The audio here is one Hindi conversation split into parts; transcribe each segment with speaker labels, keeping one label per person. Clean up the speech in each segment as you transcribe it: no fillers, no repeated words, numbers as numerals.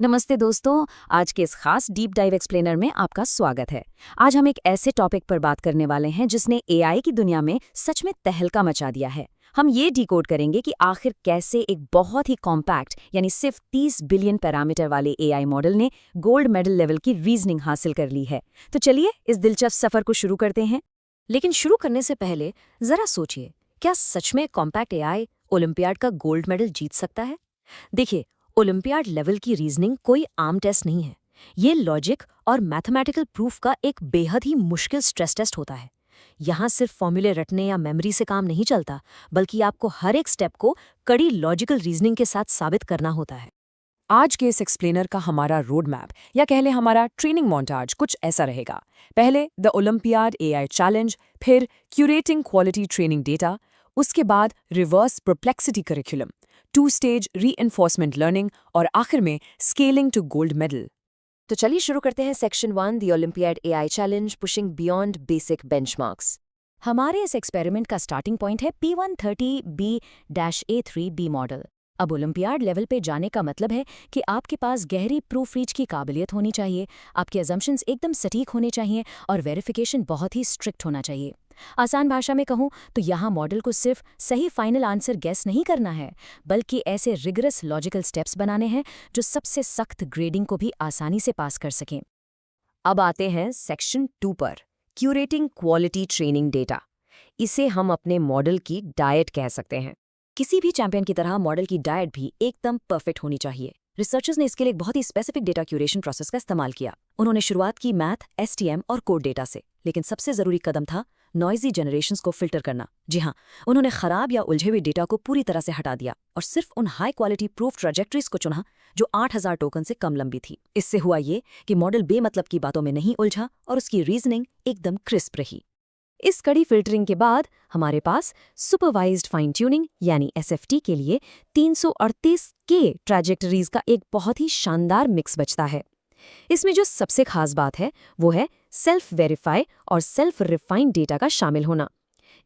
Speaker 1: नमस्ते दोस्तों, आज के इस खास डीप डाइव एक्सप्लेनर में आपका स्वागत है। आज हम एक ऐसे टॉपिक पर बात करने वाले हैं जिसने एआई की दुनिया में सच में तहलका मचा दिया है। हम ये डिकोड करेंगे कि आखिर कैसे एक बहुत ही कॉम्पैक्ट यानी सिर्फ 30 बिलियन पैरामीटर वाले एआई मॉडल ने गोल्ड मेडल लेवल की रीजनिंग हासिल कर ली है। तो चलिए इस दिलचस्प सफर को शुरू करते हैं। लेकिन शुरू करने से पहले जरा सोचिए, क्या सच में कॉम्पैक्ट एआई ओलंपियाड का गोल्ड मेडल जीत सकता है? देखिए, ओलंपियाड लेवल की रीजनिंग कोई आम टेस्ट नहीं है। ये लॉजिक और मैथमेटिकल प्रूफ का एक बेहद ही मुश्किल स्ट्रेस टेस्ट होता है। यहाँ सिर्फ फॉर्मूले रटने या मेमोरी से काम नहीं चलता, बल्कि आपको हर एक स्टेप को कड़ी लॉजिकल रीजनिंग के साथ साबित करना होता है।
Speaker 2: आज के इस एक्सप्लेनर का हमारा रोड मैप या कह लें हमारा ट्रेनिंग मोन्टाज कुछ ऐसा रहेगा। पहले द ओलंपियाड एआई चैलेंज, फिर क्यूरेटिंग क्वालिटी ट्रेनिंग डेटा, उसके बाद reverse perplexity curriculum, 2 stage reinforcement learning और आखिर में स्केलिंग टू गोल्ड मेडल।
Speaker 1: तो चलिए शुरू करते हैं section 1, the olympiad AI challenge pushing beyond basic benchmarks. हमारे इस एक्सपेरिमेंट का स्टार्टिंग पॉइंट है P130B-A3B मॉडल। अब ओलंपियाड लेवल पे जाने का मतलब है कि आपके पास गहरी प्रूफ रीच की काबिलियत होनी चाहिए, आपके अजम्पशंस एकदम सटीक होने चाहिए और वेरिफिकेशन बहुत ही स्ट्रिक्ट होना चाहिए। आसान भाषा में कहूँ तो यहाँ मॉडल को सिर्फ सही फाइनल आंसर गेस नहीं करना है, बल्कि ऐसे रिगरस लॉजिकल स्टेप्स बनाने हैं जो सबसे सख्त ग्रेडिंग को भी आसानी से पास कर सकें। अब आते हैं सेक्शन 2 पर, क्यूरेटिंग क्वालिटी ट्रेनिंग डेटा। इसे हम अपने मॉडल की डाइट कह सकते हैं। किसी भी चैंपियन की तरह मॉडल की डाइट भी एकदम परफेक्ट होनी चाहिए। रिसर्चर्स ने इसके लिए एक बहुत ही स्पेसिफिक डेटा क्यूरेशन प्रोसेस का इस्तेमाल किया। उन्होंने शुरुआत की मैथ, एसटीएम और कोड डेटा से, लेकिन सबसे जरूरी कदम था नॉइजी जनरेशंस को फिल्टर करना। जी हाँ, उन्होंने खराब या उलझे हुए डेटा को पूरी तरह से हटा दिया और सिर्फ उन हाई क्वालिटी प्रूफ ट्रैजेक्टरीज को चुना जो 8000 टोकन से कम लंबी थी। इससे हुआ ये कि मॉडल बेमतलब की बातों में नहीं उलझा और उसकी रीजनिंग एकदम क्रिस्प रही। इस कड़ी फिल्टरिंग के बाद हमारे पास सुपरवाइज्ड फाइन ट्यूनिंग यानी एसएफटी के लिए 338 के ट्रैजेक्टरीज का एक बहुत ही शानदार मिक्स बचता है। इसमें जो सबसे खास बात है वो है सेल्फ वेरीफाई और सेल्फ रिफाइंड डेटा का शामिल होना।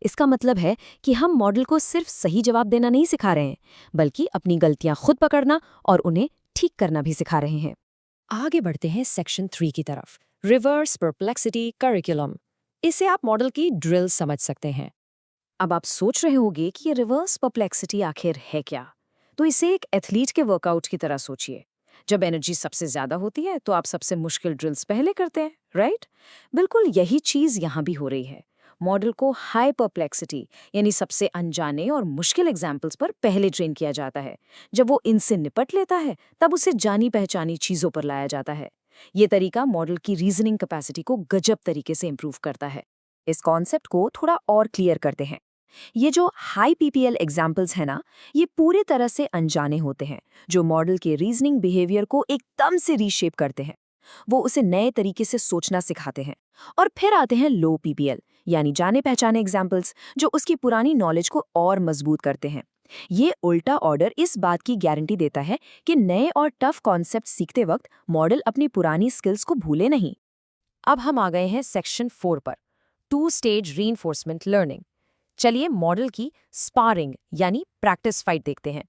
Speaker 1: इसका मतलब है कि हम मॉडल को सिर्फ सही जवाब देना नहीं सिखा रहे हैं, बल्कि अपनी गलतियां खुद पकड़ना और उन्हें ठीक करना भी सिखा रहे हैं।
Speaker 2: आगे बढ़ते हैं सेक्शन 3 की तरफ, रिवर्स परप्लेक्सिटी करिकुलम। इसे आप मॉडल की ड्रिल समझ सकते हैं।
Speaker 1: अब आप सोच रहे होंगे कि ये रिवर्स परप्लेक्सिटी आखिर है क्या? तो इसे एक एथलीट के वर्कआउट की तरह सोचिए। जब एनर्जी सबसे ज्यादा होती है तो आप सबसे मुश्किल ड्रिल्स पहले करते हैं, राइट? बिल्कुल यही चीज यहाँ भी हो रही है। मॉडल को हाई परप्लेक्सिटी यानी सबसे अनजाने और मुश्किल एग्जाम्पल्स पर पहले ट्रेन किया जाता है। जब वो इनसे निपट लेता है तब उसे जानी पहचानी चीजों पर लाया जाता है। ये तरीका मॉडल की रीजनिंग कैपेसिटी को गजब तरीके से इंप्रूव करता है। इस कॉन्सेप्ट को थोड़ा और क्लियर करते हैं। ये जो हाई पीपीएल एग्जाम्पल्स है ना, ये पूरी तरह से अनजाने होते हैं, जो मॉडल के रीजनिंग बिहेवियर को एकदम से रीशेप करते हैं। वो उसे नए तरीके से सोचना सिखाते हैं। और फिर आते हैं लो पीपीएल यानी जाने पहचाने एग्जाम्पल्स, जो उसकी पुरानी नॉलेज को और मजबूत करते हैं। ये उल्टा ऑर्डर इस बात की गारंटी देता है कि नए और टफ कॉन्सेप्ट सीखते वक्त मॉडल अपनी पुरानी स्किल्स को भूले नहीं।
Speaker 2: अब हम आ गए हैं सेक्शन 4 पर, 2 स्टेज रीइंफोर्समेंट लर्निंग। चलिए मॉडल की स्पारिंग यानी प्रैक्टिस फाइट देखते हैं।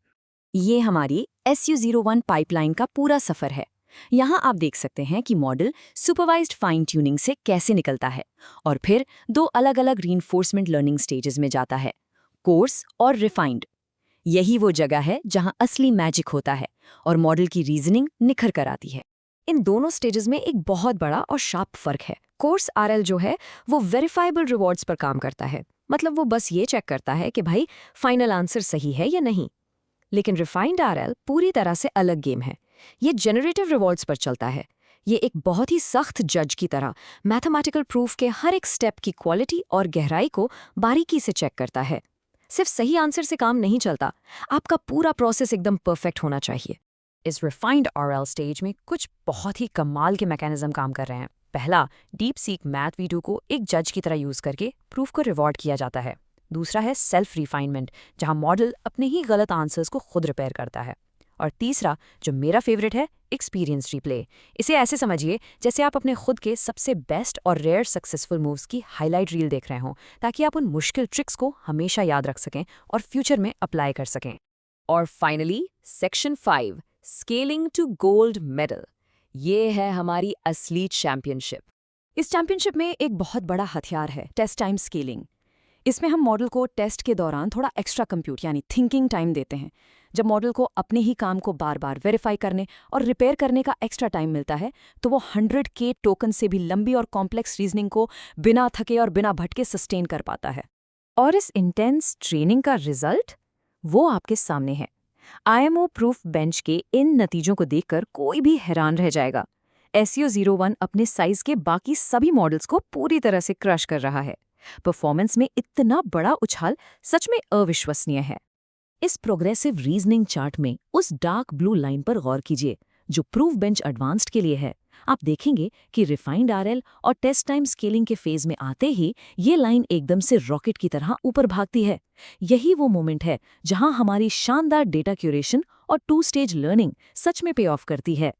Speaker 1: ये हमारी SU01 पाइपलाइन का पूरा सफर है। यहाँ आप देख सकते हैं कि मॉडल सुपरवाइज्ड फाइन ट्यूनिंग से कैसे निकलता है और फिर 2 अलग अलग रीइंफोर्समेंट लर्निंग स्टेजेस में जाता है, कोर्स और रिफाइंड। यही वो जगह है जहाँ असली मैजिक होता है और मॉडल की रीजनिंग निखर कर आती है। इन दोनों स्टेजेस में एक बहुत बड़ा और शार्प फर्क है। कोर्स आरएल जो है वो वेरीफाइबल रिवॉर्ड्स पर काम करता है, मतलब वो बस ये चेक करता है कि भाई फाइनल आंसर सही है या नहीं। लेकिन रिफाइंड आरएल पूरी तरह से अलग गेम है। ये जनरेटिव रिवॉर्ड्स पर चलता है। ये एक बहुत ही सख्त जज की तरह मैथमेटिकल प्रूफ के हर एक स्टेप की क्वालिटी और गहराई को बारीकी से चेक करता है। सिर्फ सही आंसर से काम नहीं चलता, आपका पूरा प्रोसेस एकदम परफेक्ट होना चाहिए।
Speaker 2: इस रिफाइंड आरएल स्टेज में कुछ बहुत ही कमाल के मैकेनिज्म काम कर रहे हैं। पहला, डीप सीक मैथ वीडियो को एक जज की तरह यूज करके प्रूफ को रिवॉर्ड किया जाता है। दूसरा है सेल्फ रिफाइनमेंट, जहां मॉडल अपने ही गलत आंसर्स को खुद रिपेयर करता है। और तीसरा, जो मेरा फेवरेट है, एक्सपीरियंस रिप्ले। इसे ऐसे समझिए जैसे आप अपने खुद के सबसे बेस्ट और रेयर सक्सेसफुल मूव्स की हाईलाइट रील देख रहे हों, ताकि आप उन मुश्किल ट्रिक्स को हमेशा याद रख सकें और फ्यूचर में अप्लाई कर सकें।
Speaker 1: और finally section 5,
Speaker 2: scaling to gold medal. ये है हमारी असली चैंपियनशिप। इस चैंपियनशिप में एक बहुत बड़ा हथियार है, टेस्ट टाइम स्केलिंग। इसमें हम मॉडल को टेस्ट के दौरान थोड़ा एक्स्ट्रा कंप्यूट यानी थिंकिंग टाइम देते हैं। जब मॉडल को अपने ही काम को बार बार वेरीफाई करने और रिपेयर करने का एक्स्ट्रा टाइम मिलता है, तो वो 100K टोकन से भी लंबी और कॉम्प्लेक्स रीजनिंग को बिना थके और बिना भटके सस्टेन कर पाता है। और इस इंटेंस ट्रेनिंग का रिजल्ट वो आपके सामने है। IMO प्रूफ बेंच के इन नतीजों को देखकर कोई भी हैरान रह जाएगा। SEO01 अपने साइज के बाकी सभी मॉडल्स को पूरी तरह से क्रश कर रहा है। परफॉर्मेंस में इतना बड़ा उछाल सच में अविश्वसनीय है।
Speaker 1: इस प्रोग्रेसिव रीजनिंग चार्ट में उस डार्क ब्लू लाइन पर गौर कीजिए जो प्रूफ बेंच एडवांस्ड के लिए है। आप देखेंगे कि रिफाइंड RL और टेस्ट टाइम स्केलिंग के फेज में आते ही ये लाइन एकदम से रॉकेट की तरह ऊपर भागती है। यही वो मोमेंट है जहां हमारी शानदार डेटा क्यूरेशन और 2 स्टेज लर्निंग सच में पे ऑफ करती है।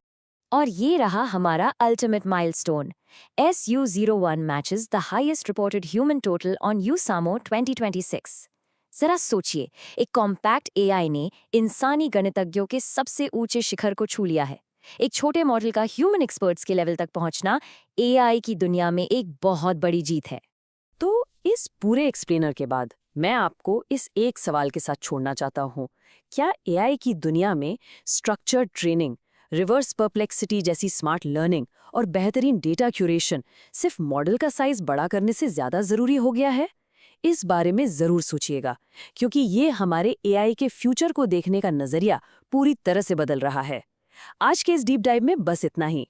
Speaker 2: और ये रहा हमारा ultimate milestone. SU01 matches the highest reported human total on USAMO 2026। जरा सोचिए, एक कॉम्पैक्ट AI ने इंसानी गणितज्ञों के सबसे ऊंचे शिखर को छू लिया है। एक छोटे मॉडल का ह्यूमन एक्सपर्ट्स के लेवल तक पहुंचना AI की दुनिया में एक बहुत बड़ी जीत है। तो इस पूरे एक्सप्लेनर के बाद मैं आपको इस एक सवाल के साथ छोड़ना चाहता हूँ। क्या AI की दुनिया में स्ट्रक्चर्ड ट्रेनिंग, रिवर्स परप्लेक्सिटी जैसी स्मार्ट लर्निंग और बेहतरीन डेटा क्यूरेशन सिर्फ मॉडल का साइज बड़ा करने से ज्यादा जरूरी हो गया है? इस बारे में जरूर सोचिएगा, क्योंकि ये हमारे AI के फ्यूचर को देखने का नजरिया पूरी तरह से बदल रहा है। आज के इस डीप डाइव में बस इतना ही।